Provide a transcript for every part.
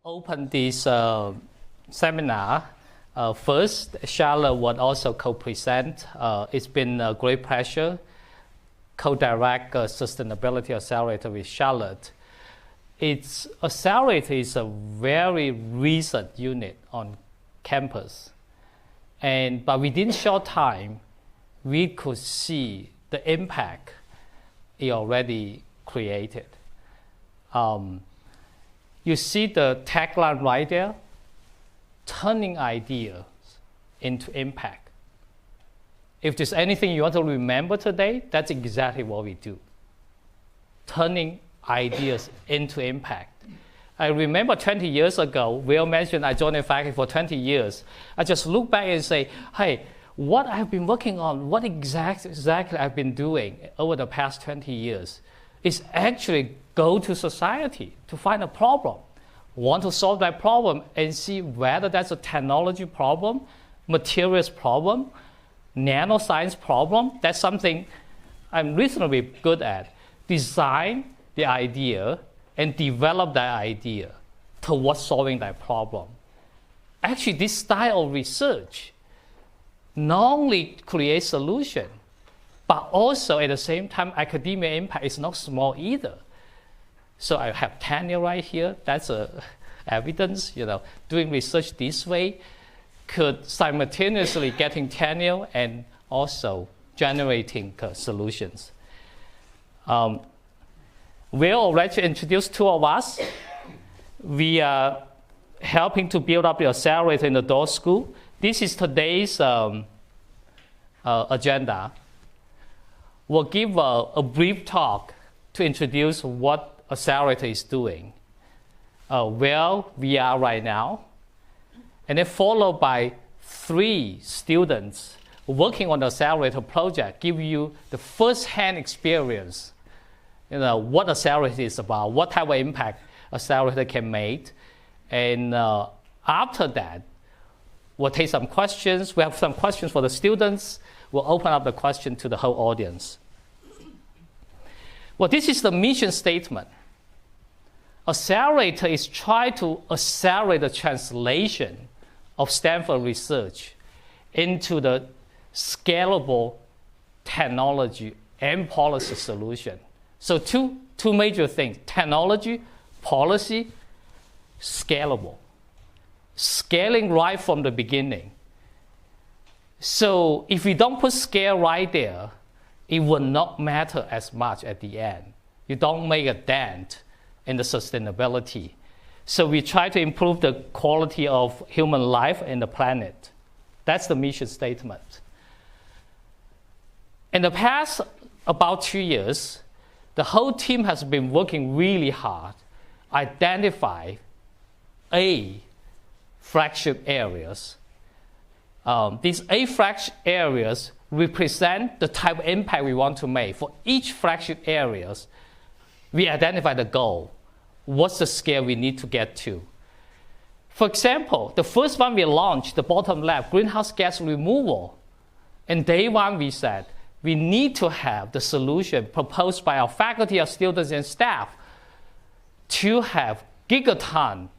open this seminar. First, Charlotte would also co-present. It's been a great pleasure co-direct Sustainability Accelerator with Charlotte. Accelerator is a very recent unit on campus. But within short time, we could see the impact it already created. You see the tagline right there, turning ideas into impact. If there's anything you want to remember today, that's exactly what we do. Turning ideas into impact. I remember 20 years ago, Will mentioned I joined the faculty for 20 years. I just look back and say, hey, what I've been working on, what exactly I've been doing over the past 20 years is actually go to society to find a problem. Want to solve that problem and see whether that's a technology problem, materials problem, nanoscience problem. That's something I'm reasonably good at. Design the idea and develop that idea towards solving that problem. Actually, this style of research not only creates solution, but also at the same time, academia impact is not small either. So I have tenure right here. That's evidence. Doing research this way could simultaneously getting tenure and also generating solutions. We'll already introduced two of us. We are helping to build up the accelerator in the Door School. This is today's agenda. We'll give a brief talk to introduce what Accelerator is doing, where we are right now, and then followed by 3 students working on the Accelerator project, give you the first-hand experience, what Accelerator is about, what type of impact Accelerator can make. And after that, we'll take some questions. We have some questions for the students. We'll open up the question to the whole audience. Well, this is the mission statement. Accelerator is trying to accelerate the translation of Stanford research into the scalable technology and policy solution. So two major things, technology, policy, scalable. Scaling right from the beginning. So if we don't put scale right there, it will not matter as much at the end. You don't make a dent in the sustainability. So we try to improve the quality of human life and the planet. That's the mission statement. In the past about 2 years, the whole team has been working really hard, identify flagship areas. These 8 flagship areas represent the type of impact we want to make. For each flagship areas, we identify the goal. What's the scale we need to get to? For example, the first one we launched, the bottom left, greenhouse gas removal. In day one, we said, we need to have the solution proposed by our faculty, our students, and staff to have gigaton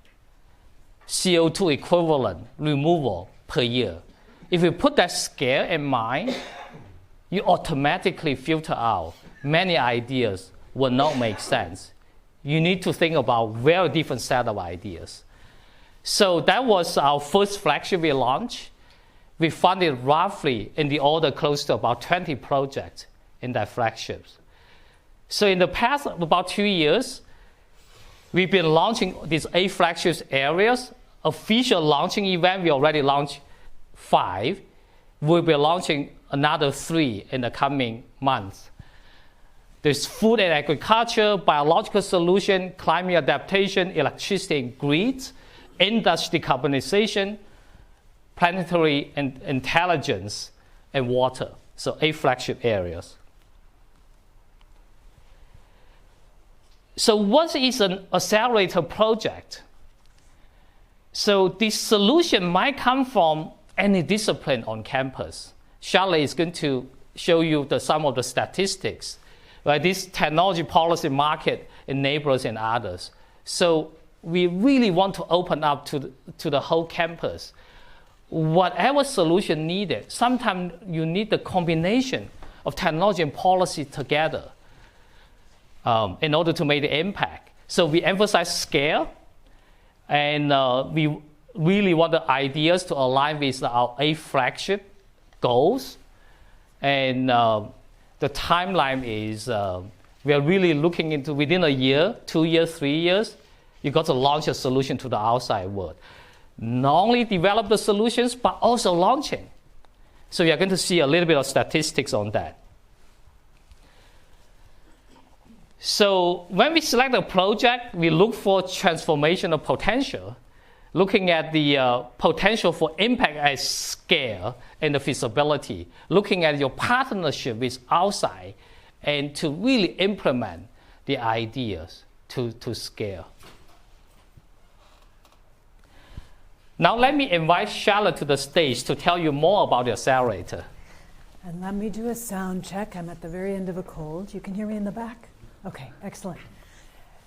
CO2 equivalent removal per year. If you put that scale in mind, you automatically filter out many ideas will not make sense. You need to think about very different set of ideas. So that was our first flagship we launched. We funded roughly in the order close to about 20 projects in that flagships. So in the past about 2 years, we've been launching these 8 flagship areas. Official launching event, we already launched 5. We'll be launching another 3 in the coming months. There's food and agriculture, biological solution, climate adaptation, electricity and grids, industry decarbonization, planetary intelligence, and water. So 8 flagship areas. So what is an accelerator project? So this solution might come from any discipline on campus. Charlotte is going to show you some of the statistics. Right? This technology policy market enablers and others. So we really want to open up to the whole campus. Whatever solution needed, sometimes you need the combination of technology and policy together in order to make the impact. So we emphasize scale, and we really want the ideas to align with our 8 flagship goals. And the timeline is we are really looking into within a year, 2 years, 3 years, you got to launch a solution to the outside world. Not only develop the solutions, but also launching. So you're going to see a little bit of statistics on that. So when we select a project, we look for transformational potential, looking at the potential for impact at scale and the feasibility, looking at your partnership with outside, and to really implement the ideas to scale. Now let me invite Charlotte to the stage to tell you more about the accelerator. And let me do a sound check. I'm at the very end of a cold. You can hear me in the back? Okay, excellent.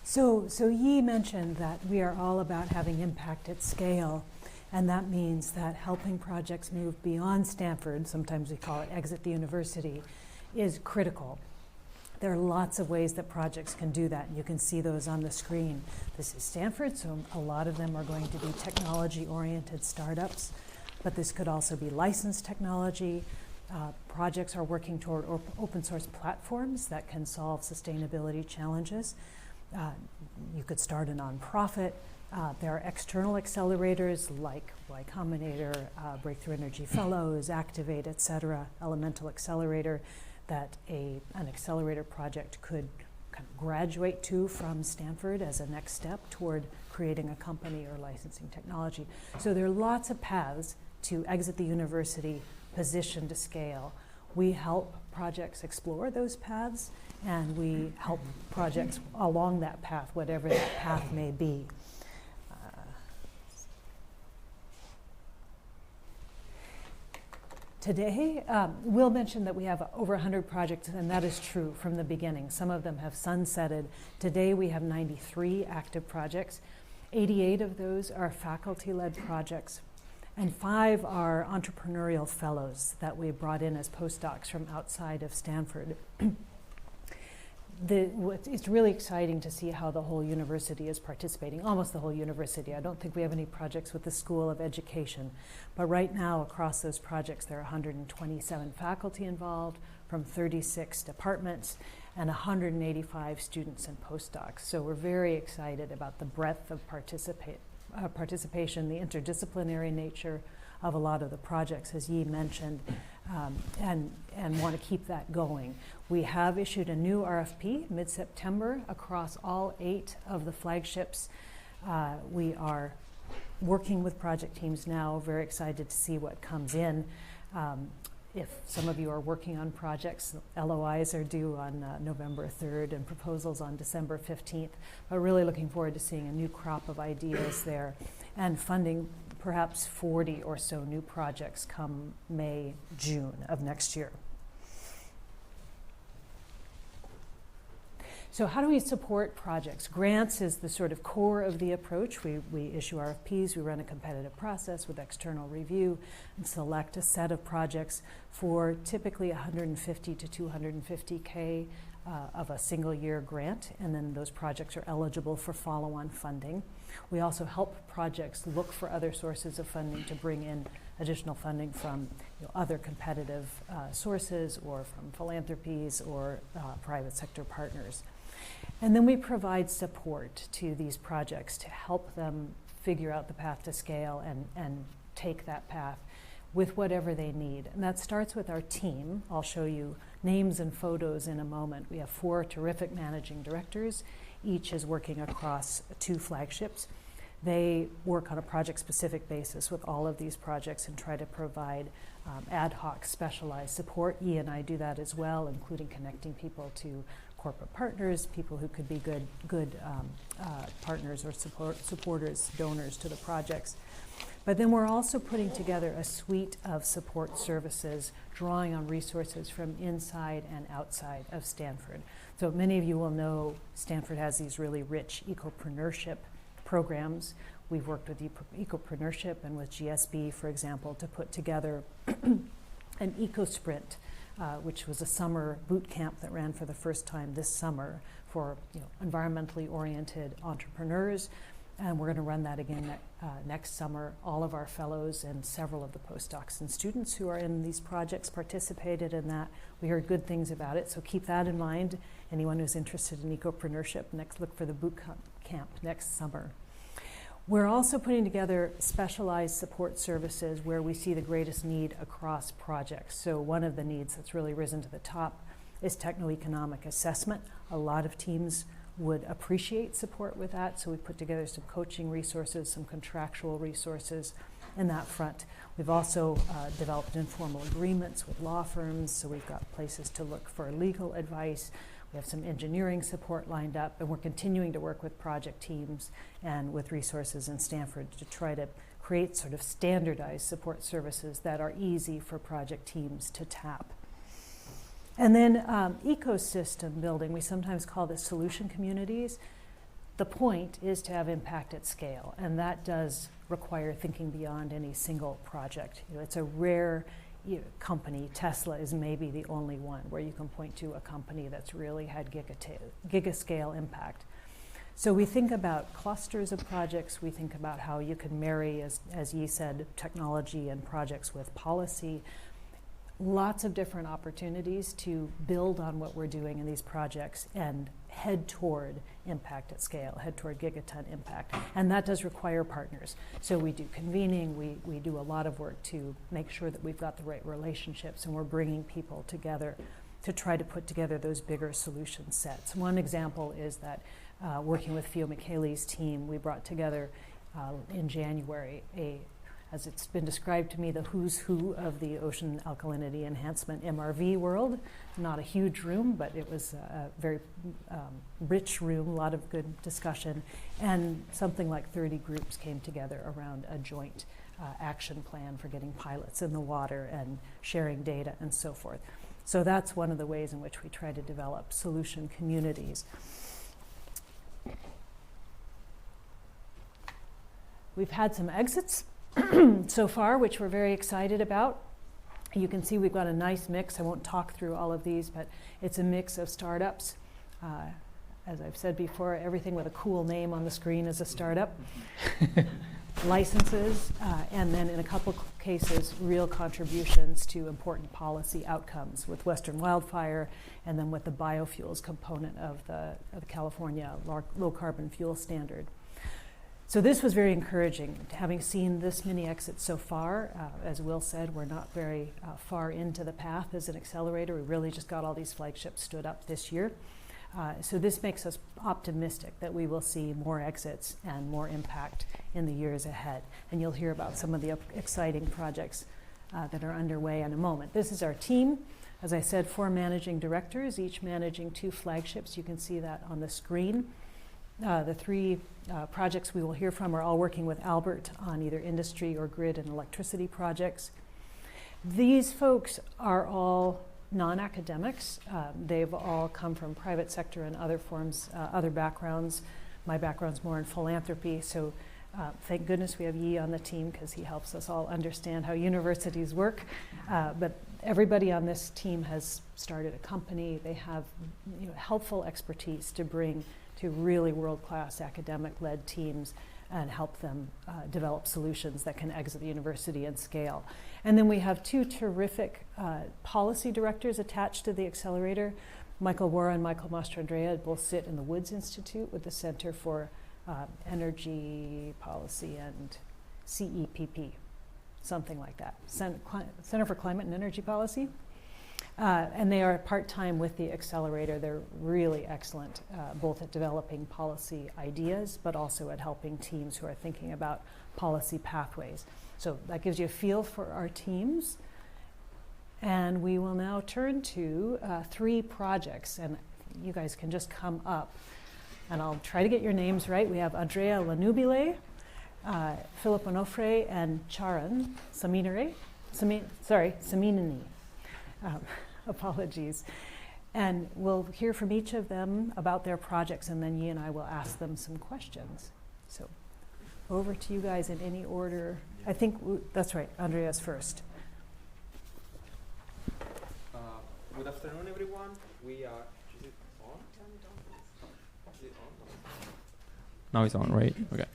So Yi mentioned that we are all about having impact at scale, and that means that helping projects move beyond Stanford, sometimes we call it exit the university, is critical. There are lots of ways that projects can do that, and you can see those on the screen. This is Stanford, so a lot of them are going to be technology-oriented startups, but this could also be licensed technology. Projects are working toward open source platforms that can solve sustainability challenges. You could start a nonprofit. There are external accelerators like Y Combinator, Breakthrough Energy Fellows, Activate, et cetera, Elemental Accelerator, that an accelerator project could kind of graduate to from Stanford as a next step toward creating a company or licensing technology. So there are lots of paths to exit the university, position to scale. We help projects explore those paths, and we help projects along that path, whatever that path may be. Today, Will mentioned that we have over 100 projects, and that is true from the beginning. Some of them have sunsetted. Today, we have 93 active projects. 88 of those are faculty-led projects, and 5 are entrepreneurial fellows that we brought in as postdocs from outside of Stanford. It's really exciting to see how the whole university is participating, almost the whole university. I don't think we have any projects with the School of Education, but right now across those projects there are 127 faculty involved from 36 departments and 185 students and postdocs. So we're very excited about the breadth of participation, the interdisciplinary nature of a lot of the projects, as Yi mentioned, and want to keep that going. We have issued a new RFP mid-September across all 8 of the flagships. We are working with project teams now, very excited to see what comes in. If some of you are working on projects, LOIs are due on November 3rd and proposals on December 15th. But really looking forward to seeing a new crop of ideas there and funding perhaps 40 or so new projects come May, June of next year. So how do we support projects? Grants is the sort of core of the approach. We issue RFPs, we run a competitive process with external review and select a set of projects for typically 150 to 250K of a single year grant, and then those projects are eligible for follow-on funding. We also help projects look for other sources of funding to bring in additional funding from other competitive sources or from philanthropies or private sector partners. And then we provide support to these projects to help them figure out the path to scale and take that path with whatever they need. And that starts with our team. I'll show you names and photos in a moment. We have 4 terrific managing directors. Each is working across 2 flagships. They work on a project-specific basis with all of these projects and try to provide ad hoc specialized support. Yi and I do that as well, including connecting people to corporate partners, people who could be good partners or supporters, donors to the projects. But then we're also putting together a suite of support services, drawing on resources from inside and outside of Stanford. So many of you will know Stanford has these really rich ecopreneurship programs. We've worked with Ecopreneurship and with GSB, for example, to put together an eco-sprint, which was a summer boot camp that ran for the first time this summer for environmentally oriented entrepreneurs. And we're going to run that again next summer. All of our fellows and several of the postdocs and students who are in these projects participated in that. We heard good things about it, so keep that in mind. Anyone who's interested in ecopreneurship, look for the boot camp next summer. We're also putting together specialized support services where we see the greatest need across projects. So one of the needs that's really risen to the top is techno-economic assessment. A lot of teams would appreciate support with that, so we put together some coaching resources, some contractual resources in that front. We've also developed informal agreements with law firms, so we've got places to look for legal advice. We have some engineering support lined up, and we're continuing to work with project teams and with resources in Stanford to try to create sort of standardized support services that are easy for project teams to tap. And then ecosystem building, we sometimes call this solution communities. The point is to have impact at scale, and that does require thinking beyond any single project. It's a rare company. Tesla is maybe the only one where you can point to a company that's really had gigascale impact. So we think about clusters of projects. We think about how you can marry, as Yi said, technology and projects with policy. Lots of different opportunities to build on what we're doing in these projects and head toward impact at scale, head toward gigaton impact. And that does require partners. So we do convening, we do a lot of work to make sure that we've got the right relationships and we're bringing people together to try to put together those bigger solution sets. One example is that working with Fio Michele's team, we brought together in January as it's been described to me, the who's who of the ocean alkalinity enhancement MRV world. Not a huge room, but it was a very rich room, a lot of good discussion, and something like 30 groups came together around a joint action plan for getting pilots in the water and sharing data and so forth. So that's one of the ways in which we try to develop solution communities. We've had some exits so far, which we're very excited about. You can see we've got a nice mix. I won't talk through all of these, but it's a mix of startups. As I've said before, everything with a cool name on the screen is a startup. Licenses, and then in a couple cases, real contributions to important policy outcomes with Western Wildfire and then with the biofuels component of the California low carbon fuel standard. So this was very encouraging, having seen this many exits so far. As Will said, we're not very far into the path as an accelerator. We really just got all these flagships stood up this year. So this makes us optimistic that we will see more exits and more impact in the years ahead. And you'll hear about some of the exciting projects that are underway in a moment. This is our team. As I said, 4 managing directors, each managing 2 flagships. You can see that on the screen. The 3 projects we will hear from are all working with Albert on either industry or grid and electricity projects. These folks are all non-academics. They've all come from private sector and other forms, other backgrounds. My background's more in philanthropy, so thank goodness we have Yi on the team because he helps us all understand how universities work. But everybody on this team has started a company. They have helpful expertise to bring to really world-class academic-led teams and help them develop solutions that can exit the university and scale. And then we have 2 terrific policy directors attached to the accelerator. Michael Wara and Michael Mastrandrea both sit in the Woods Institute with the Center for Energy Policy and CEPP, something like that, Center for Climate and Energy Policy. And they are part-time with the accelerator. They're really excellent, both at developing policy ideas, but also at helping teams who are thinking about policy pathways. So that gives you a feel for our teams. And we will now turn to 3 projects, and you guys can just come up. And I'll try to get your names right. We have Andrea Lanubile, Philip Onofre, and Charan Saminini. Apologies. And we'll hear from each of them about their projects, and then Yi and I will ask them some questions. So over to you guys in any order. I think that's right, Andreas first. Good afternoon, everyone. We are. Is it on? Is it on? Now it's on, right? Okay.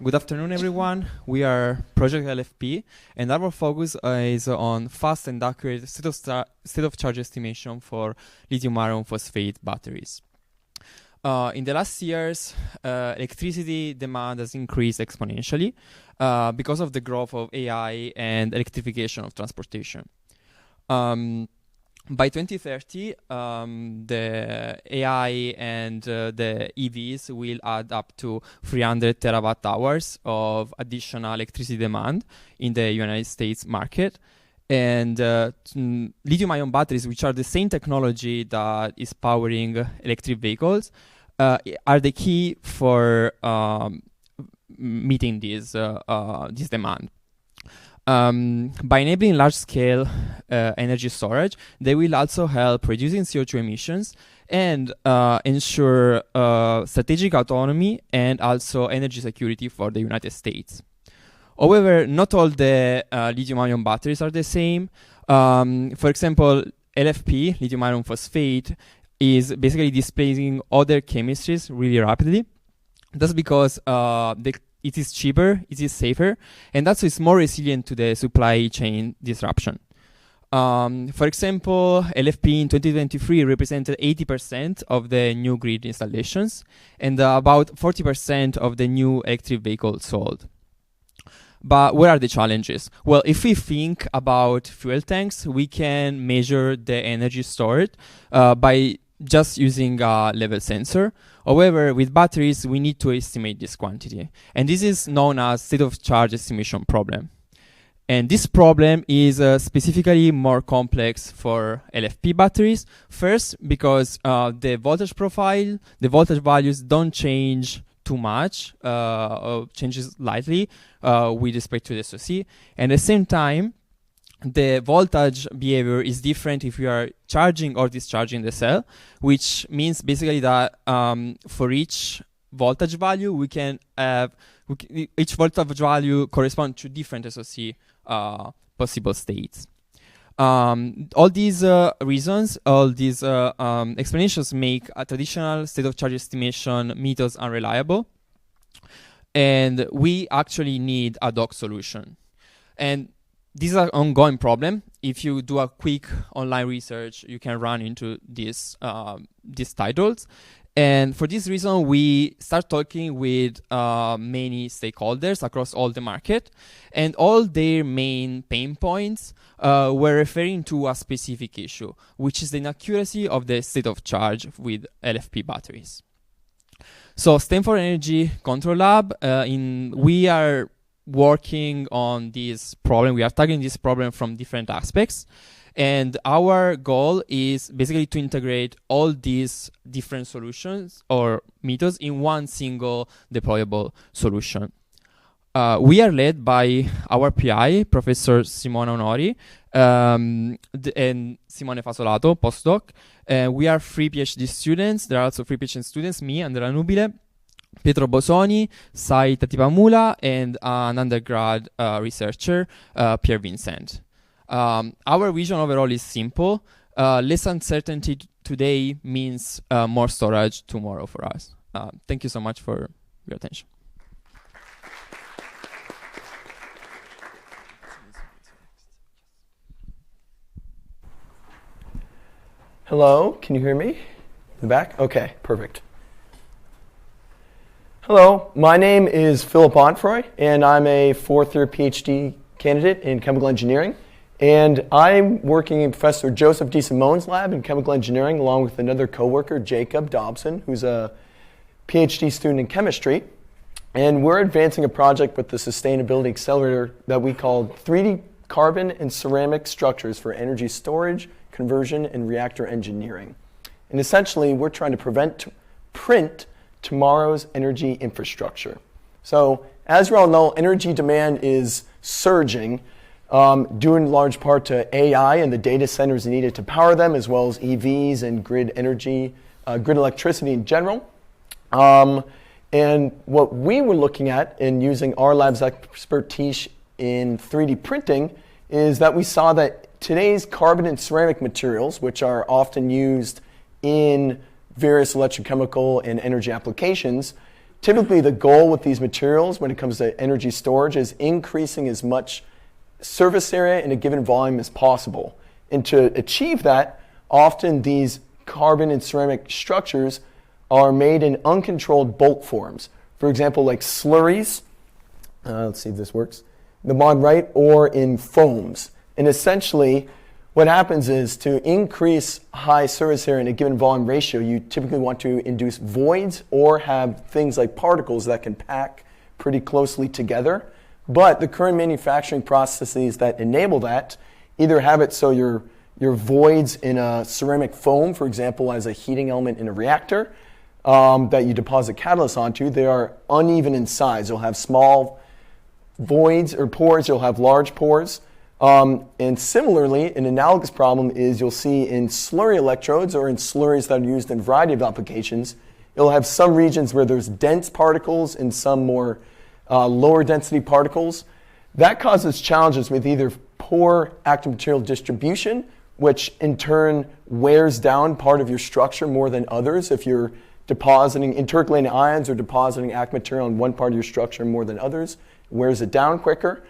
Good afternoon, everyone. We are Project LFP, and our focus is on fast and accurate state of charge estimation for lithium iron phosphate batteries. In the last years, electricity demand has increased exponentially because of the growth of AI and electrification of transportation. By 2030, the AI and the EVs will add up to 300 terawatt hours of additional electricity demand in the United States market. And lithium-ion batteries, which are the same technology that is powering electric vehicles, are the key for meeting this demand. By enabling large-scale energy storage, they will also help reducing CO2 emissions and ensure strategic autonomy and also energy security for the United States. However, not all the lithium-ion batteries are the same. For example, LFP, lithium iron phosphate, is basically displacing other chemistries really rapidly. That's because it is cheaper, it is safer, and also it's more resilient to the supply chain disruption. For example, LFP in 2023 represented 80% of the new grid installations and about 40% of the new electric vehicles sold. But what are the challenges? Well, if we think about fuel tanks, we can measure the energy stored by just using a level sensor. However, with batteries, we need to estimate this quantity. And this is known as state of charge estimation problem. And this problem is specifically more complex for LFP batteries. First, because the voltage profile, the voltage values don't change too much, changes lightly with respect to the SOC. And at the same time, the voltage behavior is different if you are charging or discharging the cell, which means basically that for each voltage value, we can have each voltage value correspond to different SOC possible states. All these reasons, all these explanations make a traditional state of charge estimation methods unreliable, and we actually need a doc solution. And this is an ongoing problem. If you do a quick online research, you can run into these titles. And for this reason, we start talking with many stakeholders across all the market, and all their main pain points were referring to a specific issue, which is the inaccuracy of the state of charge with LFP batteries. So Stanford Energy Control Lab, we are working on this problem. We are tackling this problem from different aspects. And our goal is basically to integrate all these different solutions or methods in one single deployable solution. We are led by our PI, Professor Simona Onori, and Simone Fasolato, postdoc. We are 3 PhD students. There are also 3 PhD students, me, Andrea Nubile, Pietro Bosoni, Sai Tatipamula, and an undergrad researcher, Pierre Vincent. Our vision overall is simple. Less uncertainty today means more storage tomorrow for us. Thank you so much for your attention. Hello, can you hear me? In the back? Okay, perfect. Hello, my name is Philip Onfroy, and I'm a 4th-year PhD candidate in chemical engineering. And I'm working in Professor Joseph D. Simone's lab in chemical engineering, along with another coworker, Jacob Dobson, who's a PhD student in chemistry. And we're advancing a project with the Sustainability Accelerator that we call 3D carbon and ceramic structures for energy storage, conversion, and reactor engineering. And essentially, we're trying to print tomorrow's energy infrastructure. So, as you all know, energy demand is surging, due in large part to AI and the data centers needed to power them, as well as EVs and grid energy, grid electricity in general. And what we were looking at in using our lab's expertise in 3D printing is that we saw that today's carbon and ceramic materials, which are often used in various electrochemical and energy applications, typically the goal with these materials when it comes to energy storage is increasing as much surface area in a given volume as possible. And to achieve that, often these carbon and ceramic structures are made in uncontrolled bulk forms. For example, like slurries, let's see if this works, the bottom right, or in foams. And essentially, what happens is to increase high surface area in a given volume ratio, you typically want to induce voids or have things like particles that can pack pretty closely together. But the current manufacturing processes that enable that either have it so your voids in a ceramic foam, for example, as a heating element in a reactor that you deposit catalyst onto, they are uneven in size. You'll have small voids or pores, you'll have large pores. And similarly, an analogous problem is you'll see in slurry electrodes or in slurries that are used in a variety of applications, you'll have some regions where there's dense particles and some more lower density particles. That causes challenges with either poor active material distribution, which in turn wears down part of your structure more than others. If you're depositing intercalating ions or depositing active material in one part of your structure more than others, it wears it down quicker.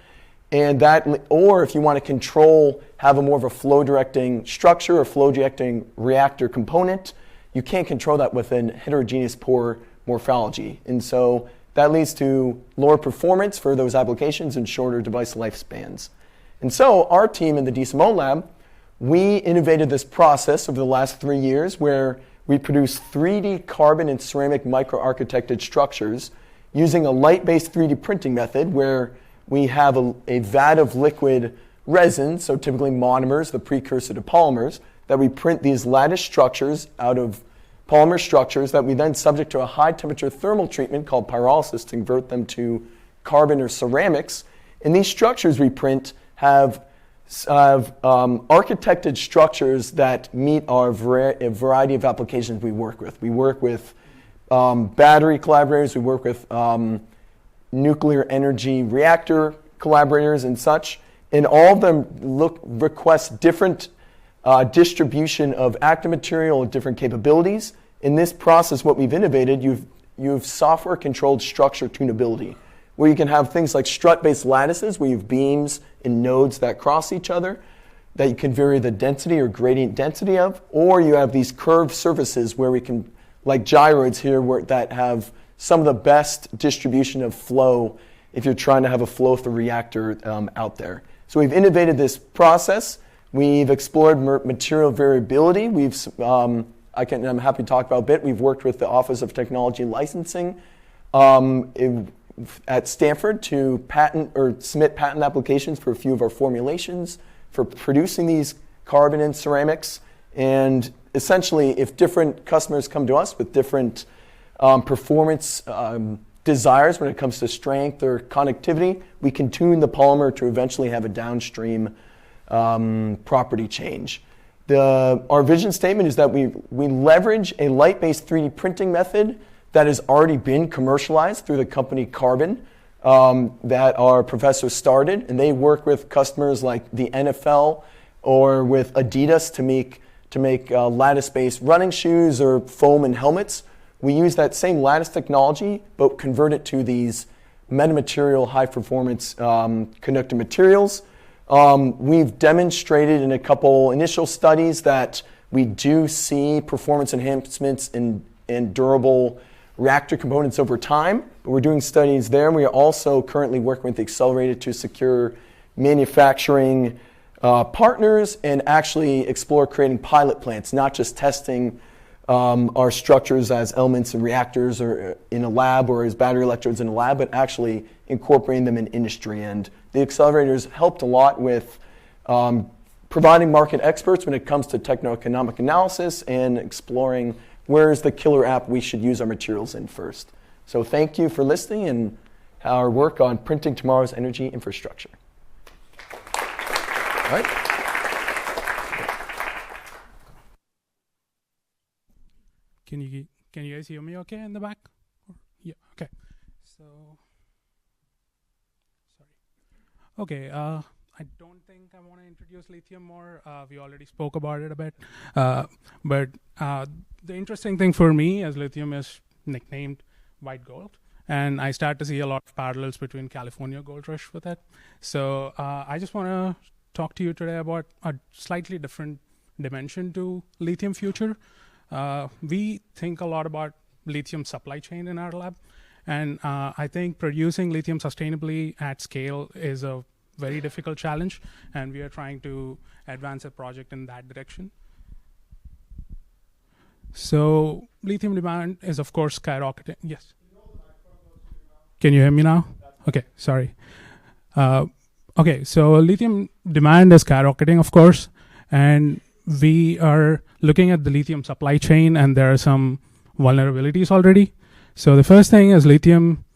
And that, or if you want to control, have a more of a flow directing structure or flow directing reactor component, you can't control that within heterogeneous pore morphology. And so that leads to lower performance for those applications and shorter device lifespans. And so our team in the DSMO lab, we innovated this process over the last 3 years where we produce 3D carbon and ceramic microarchitected structures using a light-based 3D printing method where we have a vat of liquid resin, so typically monomers, the precursor to polymers, that we print these lattice structures out of polymer structures that we then subject to a high temperature thermal treatment called pyrolysis to convert them to carbon or ceramics. And these structures we print have architected structures that meet our variety of applications we work with. We work with battery collaborators, we work with nuclear energy reactor collaborators and such, and all of them request different distribution of active material and different capabilities. In this process, what we've innovated, you've software-controlled structure tunability, where you can have things like strut-based lattices, where you have beams and nodes that cross each other, that you can vary the density or gradient density of, or you have these curved surfaces where we can, like gyroids here, that have some of the best distribution of flow if you're trying to have a flow through reactor out there. So we've innovated this process. We've explored material variability. I'm happy to talk about a bit. We've worked with the Office of Technology Licensing at Stanford to submit patent applications for a few of our formulations for producing these carbon and ceramics. And essentially, if different customers come to us with different performance desires when it comes to strength or conductivity, we can tune the polymer to eventually have a downstream property change. Our vision statement is that we leverage a light-based 3D printing method that has already been commercialized through the company Carbon that our professor started, and they work with customers like the NFL or with Adidas to make lattice-based running shoes or foam and helmets. We use that same lattice technology, but convert it to these metamaterial, high-performance conductive materials. We've demonstrated in a couple initial studies that we do see performance enhancements in durable reactor components over time. But we're doing studies there. We are also currently working with the Accelerator to secure manufacturing partners and actually explore creating pilot plants, not just testing our structures as elements in reactors or in a lab or as battery electrodes in a lab, but actually incorporating them in industry. And the accelerators helped a lot with providing market experts when it comes to techno-economic analysis and exploring where is the killer app we should use our materials in first. So thank you for listening and our work on printing tomorrow's energy infrastructure. All right. Can you guys hear me okay in the back? Yeah, okay. So, sorry. Okay, I don't think I want to introduce lithium more. We already spoke about it a bit. But the interesting thing for me as lithium is nicknamed white gold. And I start to see a lot of parallels between California gold rush with it. So I just want to talk to you today about a slightly different dimension to lithium future. We think a lot about lithium supply chain in our lab. And I think producing lithium sustainably at scale is a very difficult challenge. And we are trying to advance a project in that direction. So lithium demand is, of course, skyrocketing. Yes. Can you hear me now? Okay, sorry. Okay, so lithium demand is skyrocketing, of course, and we are looking at the lithium supply chain, and there are some vulnerabilities already. So the first thing is lithium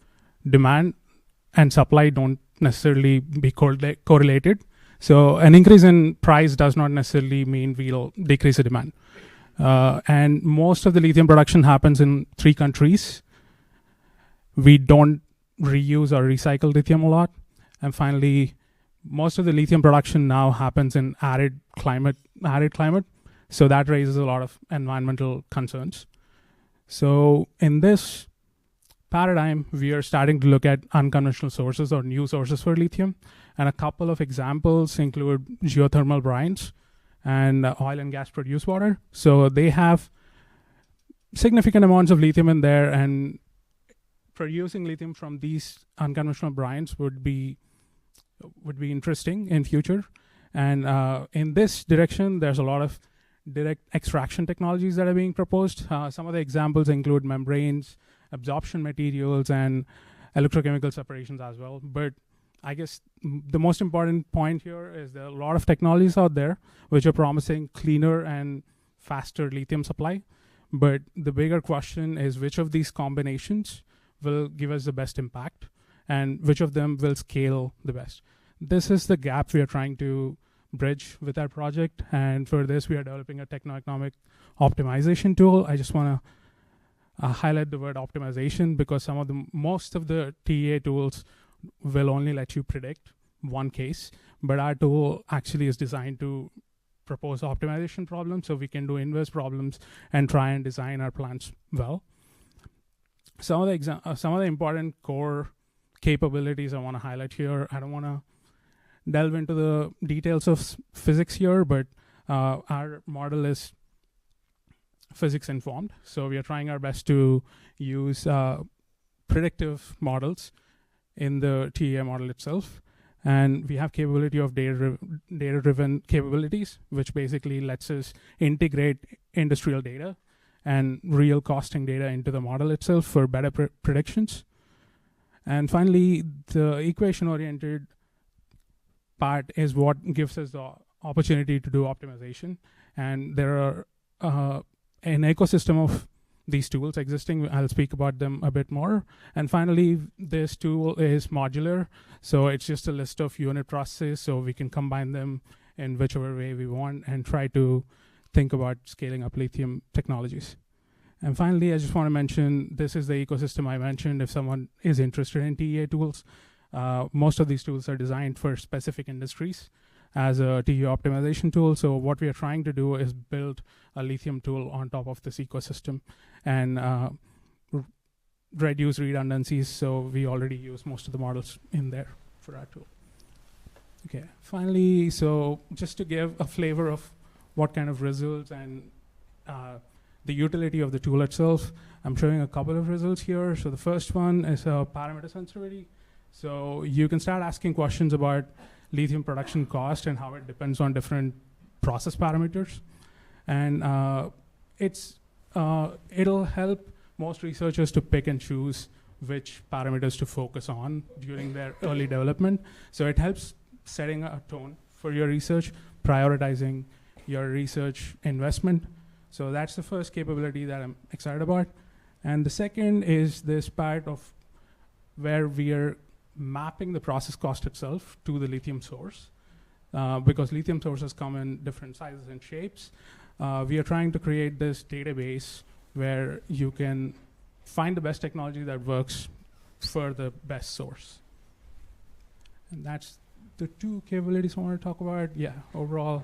demand and supply don't necessarily be correlated. So an increase in price does not necessarily mean we'll decrease the demand. And most of the lithium production happens in 3 countries. We don't reuse or recycle lithium a lot. And finally, most of the lithium production now happens in arid climate. So that raises a lot of environmental concerns. So in this paradigm, we are starting to look at unconventional sources or new sources for lithium. And a couple of examples include geothermal brines and oil and gas produced water. So they have significant amounts of lithium in there, and producing lithium from these unconventional brines would be interesting in future. And in this direction, there's a lot of direct extraction technologies that are being proposed. Some of the examples include membranes, absorption materials, and electrochemical separations as well. But I guess the most important point here is there are a lot of technologies out there which are promising cleaner and faster lithium supply. But the bigger question is which of these combinations will give us the best impact and which of them will scale the best. This is the gap we are trying to bridge with our project, and for this we are developing a techno-economic optimization tool. I just want to highlight the word optimization because most of the TEA tools will only let you predict one case, but our tool actually is designed to propose optimization problems so we can do inverse problems and try and design our plans well. Some of the important core capabilities I want to highlight here. I don't want to delve into the details of physics here, but our model is physics informed. So we are trying our best to use predictive models in the TEA model itself. And we have capability of data-driven capabilities, which basically lets us integrate industrial data and real costing data into the model itself for better predictions. And finally, the equation-oriented part is what gives us the opportunity to do optimization. And there are an ecosystem of these tools existing. I'll speak about them a bit more. And finally, this tool is modular. So it's just a list of unit processes, so we can combine them in whichever way we want and try to think about scaling up lithium technologies. And finally, I just want to mention, this is the ecosystem I mentioned. If someone is interested in TEA tools, most of these tools are designed for specific industries as a TEA optimization tool. So what we are trying to do is build a lithium tool on top of this ecosystem and reduce redundancies. So we already use most of the models in there for our tool. Okay, finally, so just to give a flavor of what kind of results and the utility of the tool itself, I'm showing a couple of results here. So the first one is parameter sensitivity. So you can start asking questions about lithium production cost and how it depends on different process parameters. And it'll help most researchers to pick and choose which parameters to focus on during their early development. So it helps setting a tone for your research, prioritizing your research investment. So that's the first capability that I'm excited about. And the second is this part of where we are mapping the process cost itself to the lithium source. Because lithium sources come in different sizes and shapes. We are trying to create this database where you can find the best technology that works for the best source. And that's the two capabilities I want to talk about. Yeah, overall,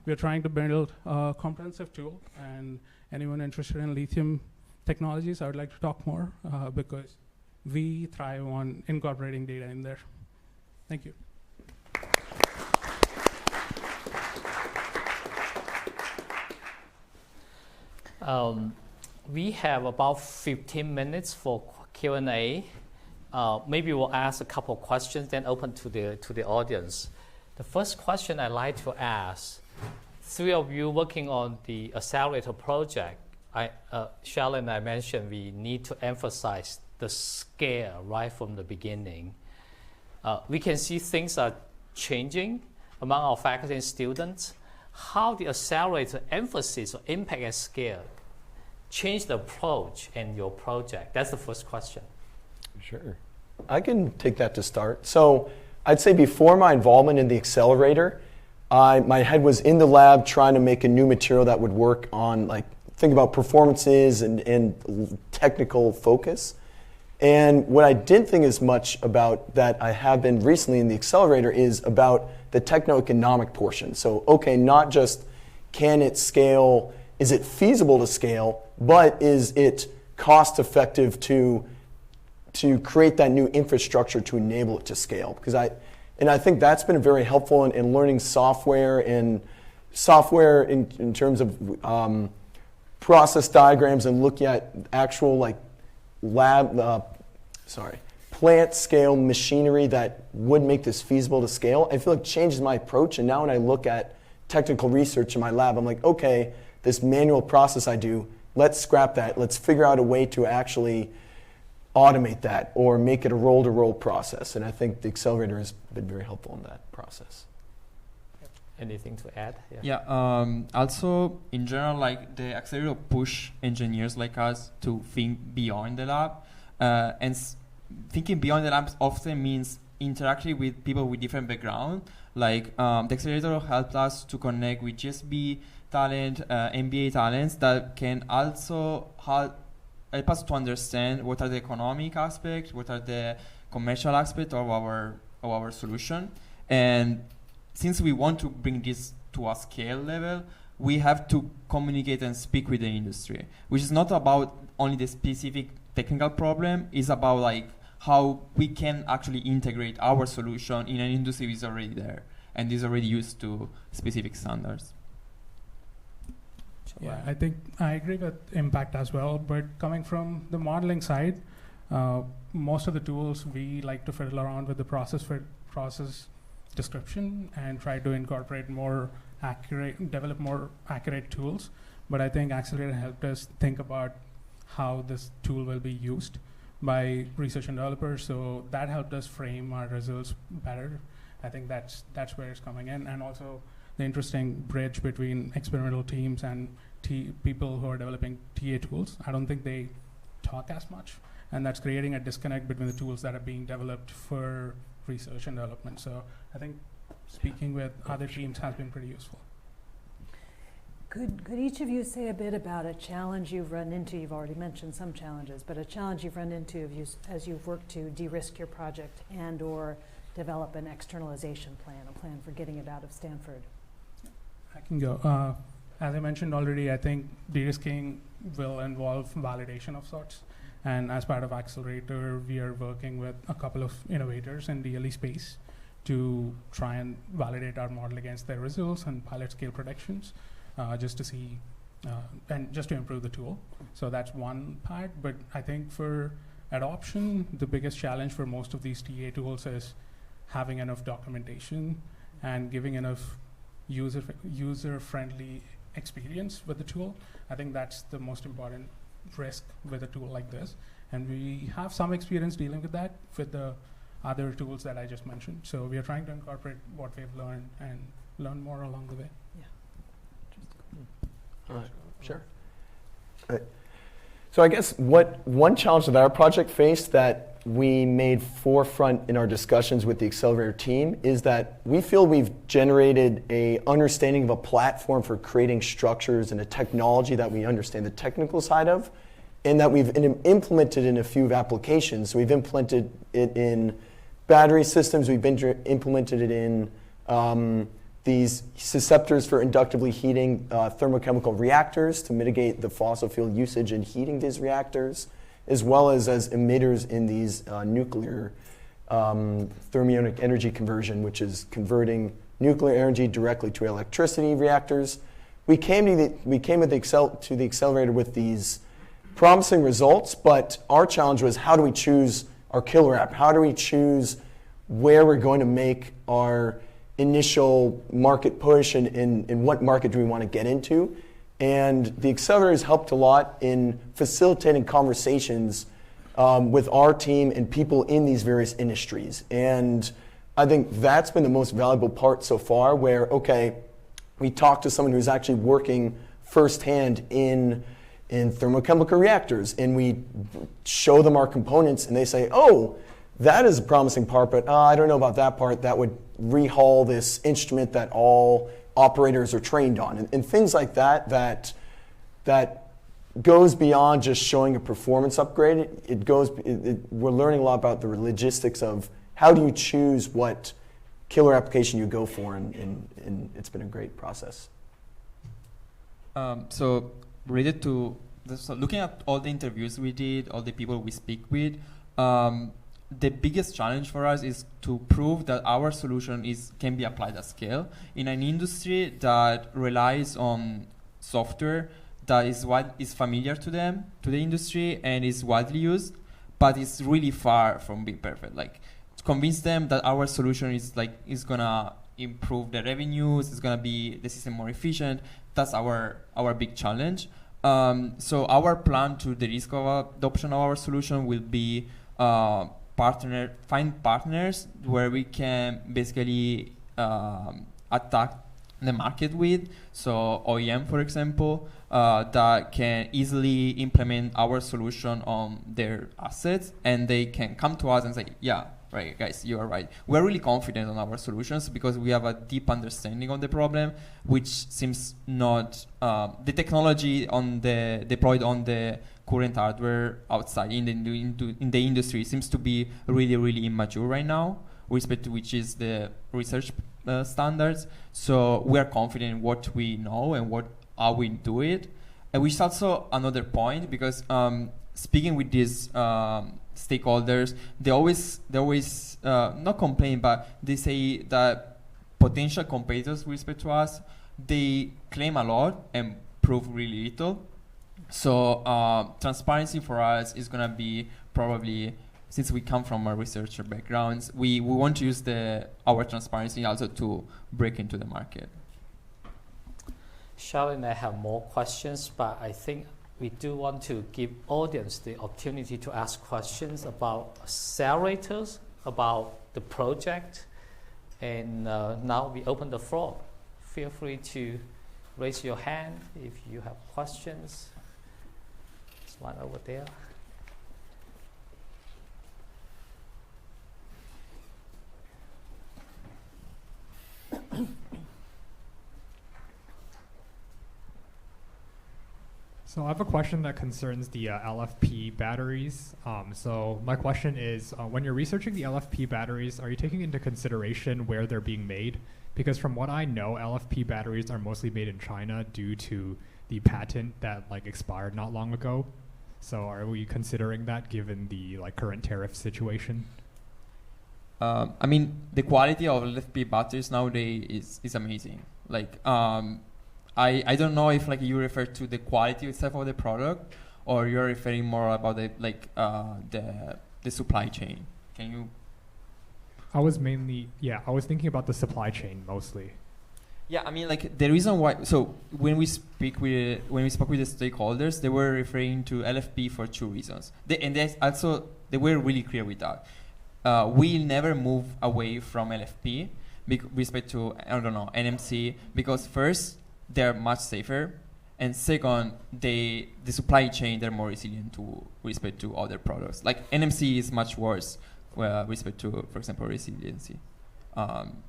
we're trying to build a comprehensive tool, and anyone interested in lithium technologies, I would like to talk more because we thrive on incorporating data in there. Thank you. We have about 15 minutes for Q&A. Maybe we'll ask a couple of questions, then open to the audience. The first question I'd like to ask, three of you working on the accelerator project, Shelley and I mentioned we need to emphasize the scale right from the beginning. We can see things are changing among our faculty and students. How the accelerator emphasis or impact and scale change the approach in your project? That's the first question. Sure. I can take that to start. So I'd say before my involvement in the accelerator, my head was in the lab trying to make a new material that would work on, like, think about performances and technical focus. And what I didn't think as much about that I have been recently in the accelerator is about the techno-economic portion. So, okay, not just can it scale, is it feasible to scale, but is it cost effective to create that new infrastructure to enable it to scale? Because I think that's been very helpful in learning software in terms of process diagrams and looking at actual like plant scale machinery that would make this feasible to scale. I feel like it changes my approach, and now when I look at technical research in my lab, I'm like, okay, this manual process I do, let's scrap that. Let's figure out a way to actually automate that or make it a roll-to-roll process. And I think the accelerator has been very helpful in that process. Anything to add? Yeah. Also, in general, like the accelerator push engineers like us to think beyond the lab, and thinking beyond the lab often means interacting with people with different background. Like the accelerator helped us to connect with GSB talent, MBA talents that can also help us to understand what are the economic aspects, what are the commercial aspects of our solution. And since we want to bring this to a scale level, we have to communicate and speak with the industry, which is not about only the specific technical problem, it's about like how we can actually integrate our solution in an industry that is already there and is already used to specific standards. Yeah, I think I agree with impact as well, but coming from the modeling side, most of the tools we like to fiddle around with the process description and try to incorporate develop more accurate tools. But I think Accelerator helped us think about how this tool will be used by research and developers. So that helped us frame our results better. I think that's where it's coming in. And also the interesting bridge between experimental teams and people who are developing TA tools. I don't think they talk as much. And that's creating a disconnect between the tools that are being developed for research and development. So I think speaking with other teams has been pretty useful. Could each of you say a bit about a challenge you've run into? You've already mentioned some challenges, but a challenge you've run into as you've worked to de-risk your project and or develop an externalization plan, a plan for getting it out of Stanford? I can go. As I mentioned already, I think de-risking will involve validation of sorts. And as part of Accelerator, we are working with a couple of innovators in the DLE space to try and validate our model against their results and pilot scale predictions, just to see, and just to improve the tool. So that's one part, but I think for adoption, the biggest challenge for most of these TA tools is having enough documentation and giving enough user-friendly experience with the tool. I think that's the most important risk with a tool like this. And we have some experience dealing with that with the other tools that I just mentioned. So we are trying to incorporate what we've learned and learn more along the way. Yeah. Sure. So I guess one challenge that our project faced that we made forefront in our discussions with the Accelerator team is that we feel we've generated a understanding of a platform for creating structures and a technology that we understand the technical side of. and that we've implemented in a few applications. So we've implemented it in battery systems. We've implemented it in these susceptors for inductively heating thermochemical reactors to mitigate the fossil fuel usage in heating these reactors, as well as emitters in these nuclear thermionic energy conversion, which is converting nuclear energy directly to electricity reactors. We came to the accelerator with these promising results, but our challenge was, how do we choose our killer app? How do we choose where we're going to make our initial market push, and what market do we want to get into? And the accelerator has helped a lot in facilitating conversations with our team and people in these various industries. And I think that's been the most valuable part so far, where, okay, we talk to someone who's actually working firsthand in thermochemical reactors, and we show them our components, and they say, oh, that is a promising part, but I don't know about that part. That would rehaul this instrument that all operators are trained on, and things like that goes beyond just showing a performance upgrade. We're learning a lot about the logistics of how do you choose what killer application you go for, and it's been a great process. So related to this, so looking at all the interviews we did, all the people we speak with, the biggest challenge for us is to prove that our solution can be applied at scale in an industry that relies on software that is familiar to them, to the industry, and is widely used, but it's really far from being perfect. Like, to convince them that our solution is gonna improve the revenues, it's gonna be the system more efficient. That's our big challenge. So our plan to the risk of adoption of our solution will be find partners where we can basically attack the market with. So OEM, for example, that can easily implement our solution on their assets, and they can come to us and say, yeah, right, guys, you are right. We're really confident on our solutions because we have a deep understanding of the problem, which seems not the technology deployed on the current hardware outside in the industry seems to be really, really immature right now, with respect to which is the research standards. So we are confident in what we know and how we do it, and which is also another point, because speaking with these stakeholders, they always not complain, but they say that potential competitors with respect to us, they claim a lot and prove really little. So transparency for us is going to be probably, since we come from our researcher backgrounds, we want to use our transparency also to break into the market. Charlie and I have more questions, but I think we do want to give audience the opportunity to ask questions about accelerators, about the project, and now we open the floor. Feel free to raise your hand if you have questions. There's one over there. So I have a question that concerns the LFP batteries. So my question is, when you're researching the LFP batteries, are you taking into consideration where they're being made? Because from what I know, LFP batteries are mostly made in China due to the patent that expired not long ago. So are we considering that given the current tariff situation? I mean, the quality of LFP batteries nowadays is amazing. I don't know if you refer to the quality itself of the product, or you're referring more about the supply chain. Can you? I was thinking about the supply chain mostly. Yeah, I mean, the reason why. So when we spoke with the stakeholders, they were referring to LFP for two reasons. They were really clear with that. We'll never move away from LFP with respect to NMC, because first, they're much safer, and second, the supply chain, they're more resilient to respect to other products. NMC is much worse with respect to, for example, resiliency.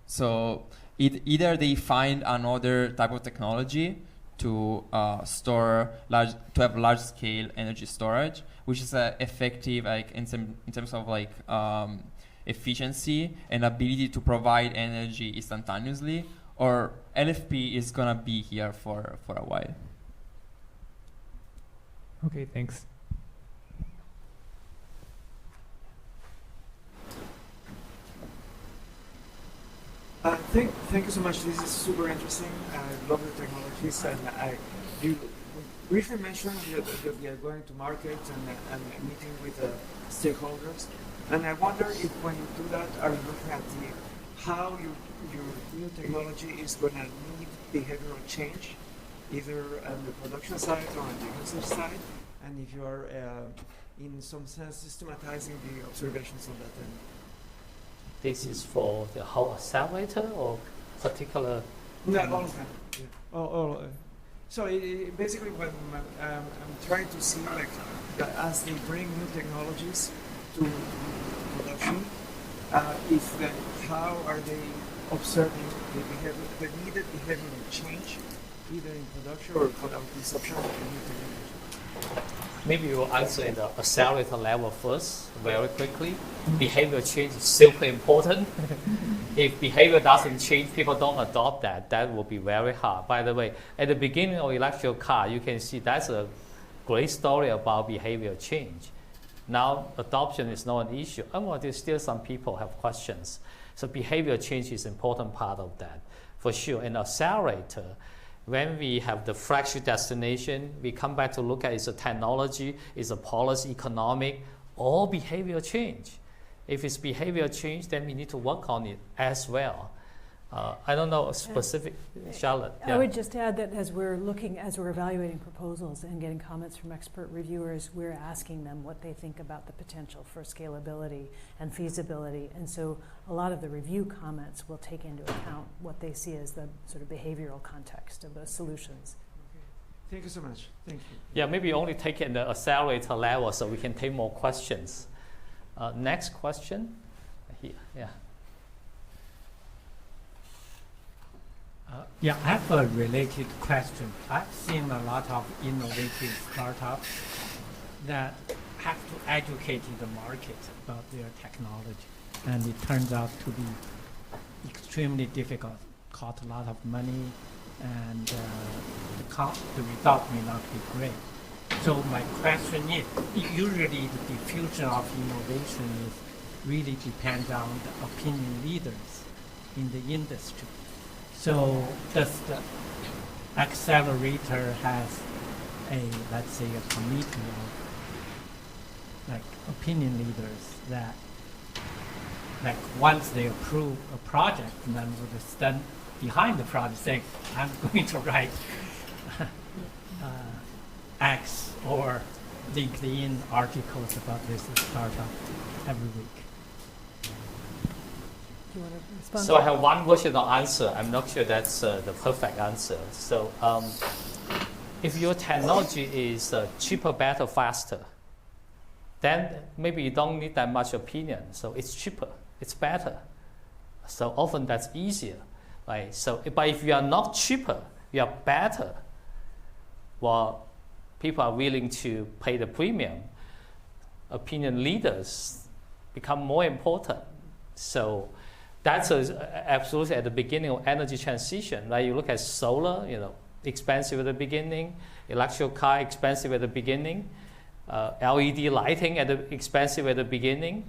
So either they find another type of technology to have large scale energy storage, which is effective like in terms of like efficiency and ability to provide energy instantaneously, or LFP is gonna be here for a while? Okay, thanks. Thank you so much. This is super interesting. I love the technologies, and you briefly mentioned that you are going to market and meeting with stakeholders. And I wonder if when you do that, are you looking at how your new technology is going to need behavioral change, either on the production side or on the usage side, and if you are in some sense systematizing the observations on that end? This is for the whole accelerator or particular? No, all of them. Yeah. So basically, when I'm trying to see, like, that as they bring new technologies to production, how are they observing the needed behavioral change, either in production or for our consumption of the new technology? Maybe we'll answer in the accelerator level first, very quickly. Behavior change is super important. If behavior doesn't change, people don't adopt that. That will be very hard. By the way, at the beginning of electric car, you can see that's a great story about behavior change. Now, adoption is not an issue. Well, there's still some people have questions. So behavior change is an important part of that, for sure. In accelerator, when we have the flagship destination, we come back to look at is a technology, is a policy, economic, or behavior change. If it's behavior change, then we need to work on it as well. I don't know specific, Charlotte. I would just add that as we're evaluating proposals and getting comments from expert reviewers, we're asking them what they think about the potential for scalability and feasibility. And so a lot of the review comments will take into account what they see as the sort of behavioral context of those solutions. Okay. Thank you so much. Thank you. Yeah, maybe only take it in the accelerator level so we can take more questions. Next question. Here, yeah. Yeah, I have a related question. I've seen a lot of innovative startups that have to educate the market about their technology, and it turns out to be extremely difficult, cost a lot of money, and the result may not be great. So my question is, usually the diffusion of innovation really depends on the opinion leaders in the industry. So does the accelerator has let's say a committee of like opinion leaders that like once they approve a project, and then will stand behind the project saying, I'm going to write X or LinkedIn articles about this startup every week? Do you want to respond? So I have one version of answer. I'm not sure that's the perfect answer. So if your technology is cheaper, better, faster, then maybe you don't need that much opinion. So it's cheaper, it's better. So often that's easier, right? So, but if you are not cheaper, you are better, well, people are willing to pay the premium. Opinion leaders become more important. So that's absolutely at the beginning of energy transition, right? You look at solar, expensive at the beginning, electric car expensive at the beginning, LED lighting expensive at the beginning.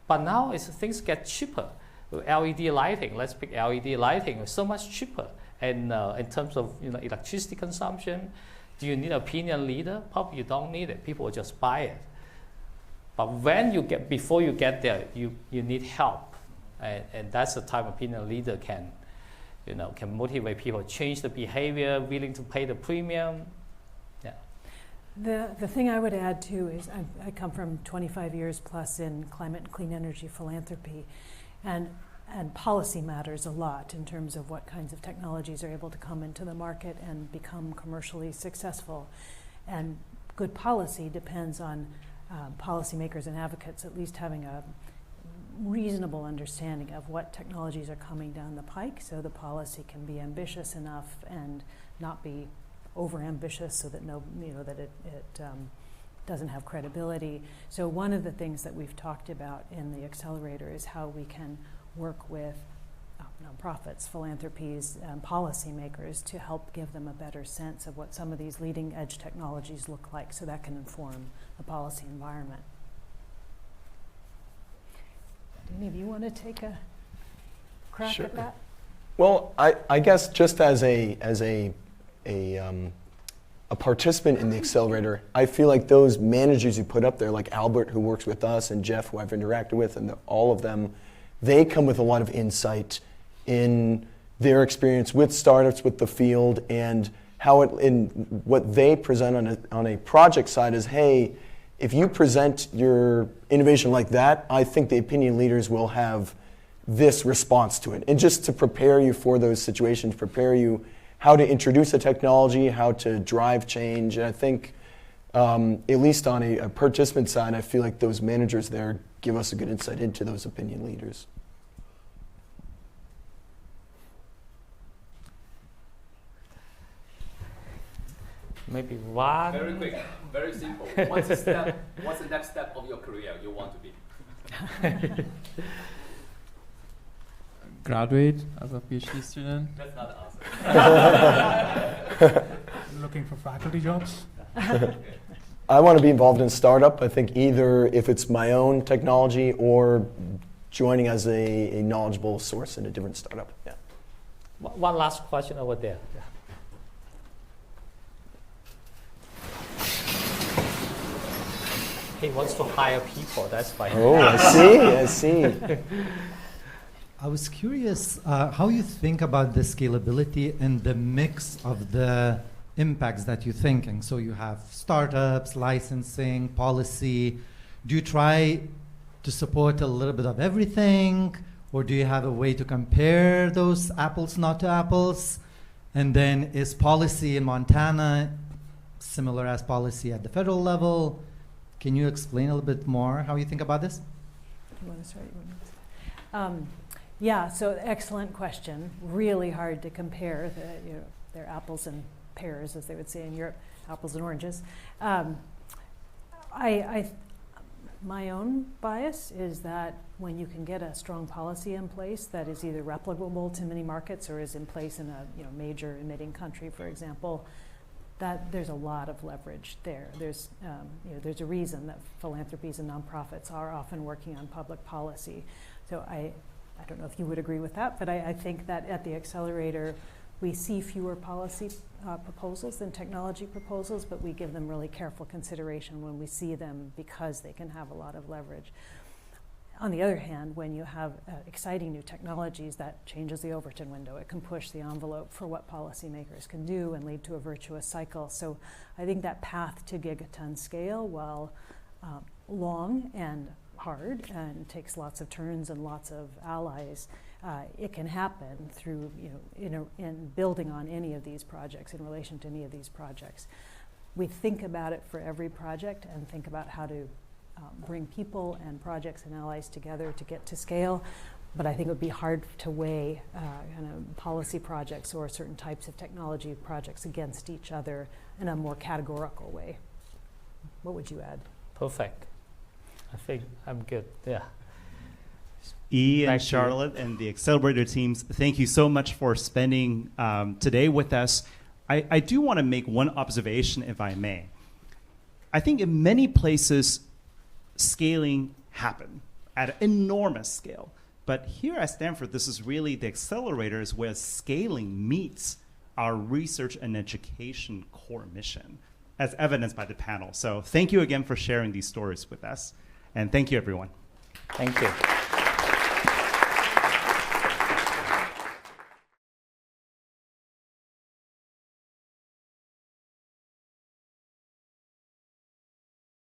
But now things get cheaper. LED lighting, let's pick LED lighting, it's so much cheaper. And in terms of electricity consumption, do you need an opinion leader? Probably you don't need it. People will just buy it. But before you get there, you need help. And that's the time opinion leader can motivate people, change the behavior, willing to pay the premium. Yeah. The thing I would add too is I come from 25 years plus in climate and clean energy philanthropy, and policy matters a lot in terms of what kinds of technologies are able to come into the market and become commercially successful. And good policy depends on policymakers and advocates at least having a reasonable understanding of what technologies are coming down the pike, so the policy can be ambitious enough and not be over-ambitious, so that it doesn't have credibility. So one of the things that we've talked about in the accelerator is how we can work with nonprofits, philanthropies, policymakers to help give them a better sense of what some of these leading edge technologies look like, so that can inform the policy environment. Do any of you want to take a crack Sure. at that? Well, I guess just as a participant in the accelerator, I feel like those managers you put up there, like Albert, who works with us, and Jeff, who I've interacted with, and all of them, they come with a lot of insight in their experience with startups, with the field, and how what they present on a project side is, hey, if you present your innovation like that, I think the opinion leaders will have this response to it. And just to prepare you for those situations, prepare you how to introduce a technology, how to drive change. And I think, at least on a participant side, I feel like those managers there give us a good insight into those opinion leaders. Maybe one. Very quick, very simple. What's the next step of your career you want to be? Graduate as a PhD student. That's not the answer. Looking for faculty jobs. I want to be involved in a startup. I think either if it's my own technology or joining as a knowledgeable source in a different startup. Yeah. One last question over there. Yeah. He wants to hire people, that's why. Oh, I see. I was curious how you think about the scalability and the mix of the impacts that you're thinking. So you have startups, licensing, policy. Do you try to support a little bit of everything? Or do you have a way to compare those apples not to apples? And then is policy in Montana similar as policy at the federal level? Can you explain a little bit more how you think about this? You want to start? Yeah, so excellent question. Really hard to compare. They're apples and pears, as they would say in Europe, apples and oranges. My own bias is that when you can get a strong policy in place that is either replicable to many markets or is in place in a major emitting country, for example, that there's a lot of leverage there. There's a reason that philanthropies and nonprofits are often working on public policy. So I don't know if you would agree with that, but I think that at the accelerator, we see fewer policy proposals than technology proposals, but we give them really careful consideration when we see them because they can have a lot of leverage. On the other hand, when you have exciting new technologies, that changes the Overton window. It can push the envelope for what policymakers can do and lead to a virtuous cycle. So I think that path to gigaton scale, while long and hard and takes lots of turns and lots of allies, it can happen through in building on any of these projects, in relation to any of these projects. We think about it for every project and think about how to bring people and projects and allies together to get to scale, but I think it would be hard to weigh policy projects or certain types of technology projects against each other in a more categorical way. What would you add? Perfect. I think I'm good. Yeah. E and Thank you. Charlotte and the Accelerator teams, thank you so much for spending today with us. I do want to make one observation, if I may. I think in many places, scaling happen at an enormous scale. But here at Stanford, this is really the accelerators where scaling meets our research and education core mission, as evidenced by the panel. So thank you again for sharing these stories with us. And thank you, everyone. Thank you.